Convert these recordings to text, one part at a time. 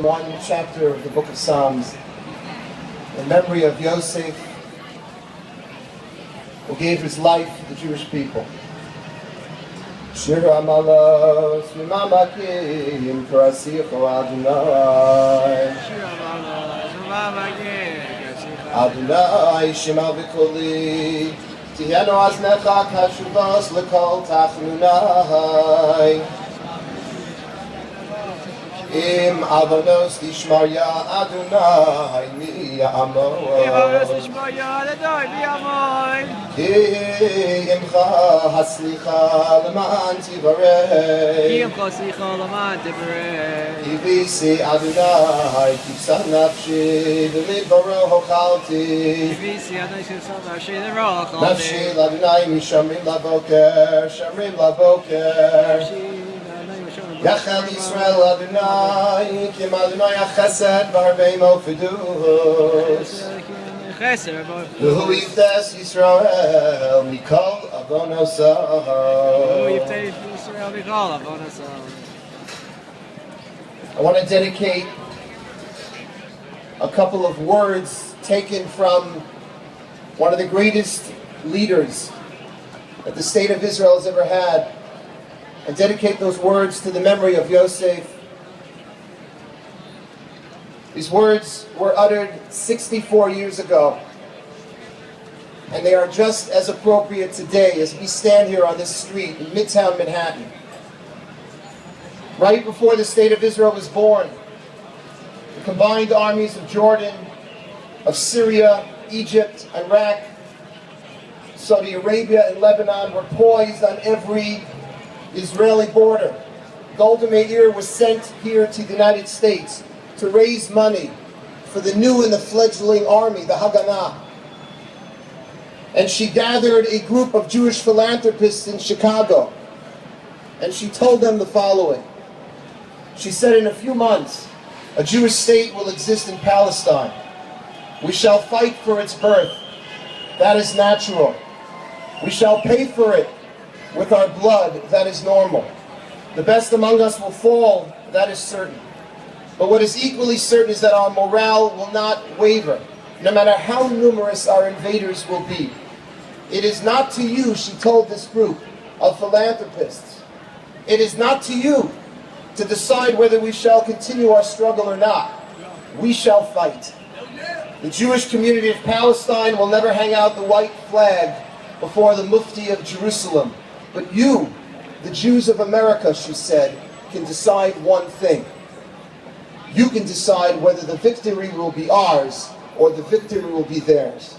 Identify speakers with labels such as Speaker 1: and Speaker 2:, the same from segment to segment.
Speaker 1: one chapter of the book of Psalms in memory of Yosef, who gave his life to the Jewish people. Shir Amalos Mimamakim Krasicho Adonai Adonai Shema B'Koli Tihenu Aznecha Kashuvos L'Kol Tachnunai Im Avonos Tishmarya Adonai Mi Ya'amon Im Avonos Tishmarya Adonai Mi Ya'amon Ki Imcha Haslicha L'man Tivarei Ki Imcha Haslicha L'man Tivarei Ki Visi Adonai Kipsa Nafshi V'midbaro Hochalti Ki Visi Adonai Kipsa Nafshi V'midbaro Hochalti Nafshi L'Adonai Mishamrim Laboker Shamrim Laboker Yachal Yisrael Adonai, Kim Adonai HaChesed V'Harbei Mofidus. V'hu yiftes Yisrael Mikol Avonosah. I want to dedicate a couple of words taken from one of the greatest leaders that the state of Israel has ever had, and dedicate those words to the memory of Yosef. These words were uttered 64 years ago, and they are just as appropriate today as we stand here on this street in Midtown Manhattan. Right before the state of Israel was born, the combined armies of Jordan, of Syria, Egypt, Iraq, Saudi Arabia, and Lebanon were poised on every Israeli border. Golda Meir was sent here to the United States to raise money for the new and the fledgling army, the Haganah. And she gathered a group of Jewish philanthropists in Chicago, and she told them the following. She said, in a few months, a Jewish state will exist in Palestine. We shall fight for its birth. That is natural. We shall pay for it with our blood. That is normal. The best among us will fall. That is certain. But what is equally certain is that our morale will not waver, no matter how numerous our invaders will be. It is not to you, she told this group of philanthropists, it is not to you to decide whether we shall continue our struggle or not. We shall fight. The Jewish community of Palestine will never hang out the white flag before the Mufti of Jerusalem. But you, the Jews of America, she said, can decide one thing. You can decide whether the victory will be ours or the victory will be theirs.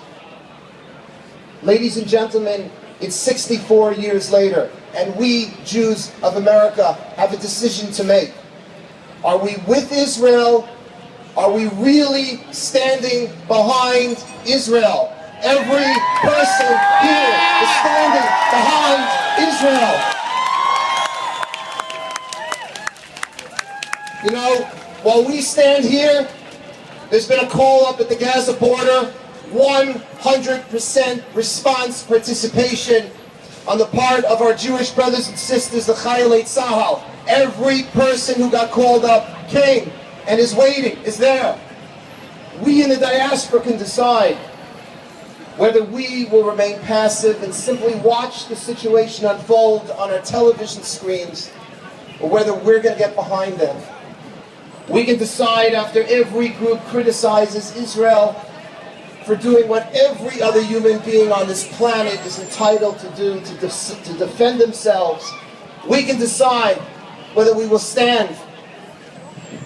Speaker 1: Ladies and gentlemen, it's 64 years later, and we, Jews of America, have a decision to make. Are we with Israel? Are we really standing behind Israel? Every person here is standing behind Israel. You know, while we stand here, there's been a call up at the Gaza border, 100% response participation on the part of our Jewish brothers and sisters, the Chayalei Tzahal. Every person who got called up came and is waiting, is there. We in the diaspora can decide whether we will remain passive and simply watch the situation unfold on our television screens, or whether we're going to get behind them. We can decide after every group criticizes Israel for doing what every other human being on this planet is entitled to do to defend themselves. We can decide whether we will stand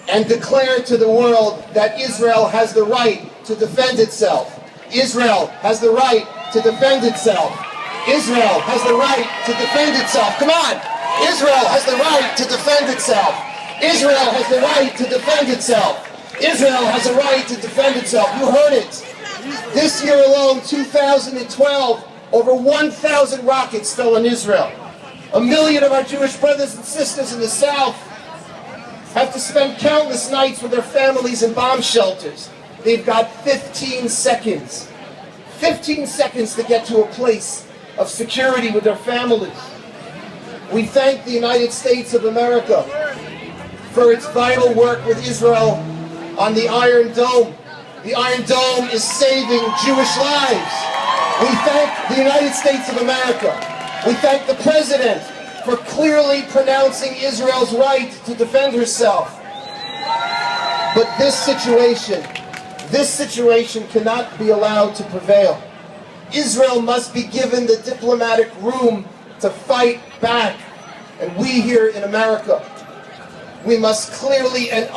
Speaker 1: and declare to the world that Israel has the right to defend itself. Israel has the right to defend itself. Israel has the right to defend itself. Come on! Israel has the right to defend itself. Israel has the right to defend itself. Israel has a right to defend itself. You heard it. This year alone, 2012, over 1,000 rockets fell on Israel. 1 million of our Jewish brothers and sisters in the South have to spend countless nights with their families in bomb shelters. They've got 15 seconds. 15 seconds to get to a place of security with their families. We thank the United States of America for its vital work with Israel on the Iron Dome. The Iron Dome is saving Jewish lives. We thank the United States of America. We thank the President for clearly pronouncing Israel's right to defend herself. But this situation cannot be allowed to prevail. Israel must be given the diplomatic room to fight back. And we here in America, we must clearly and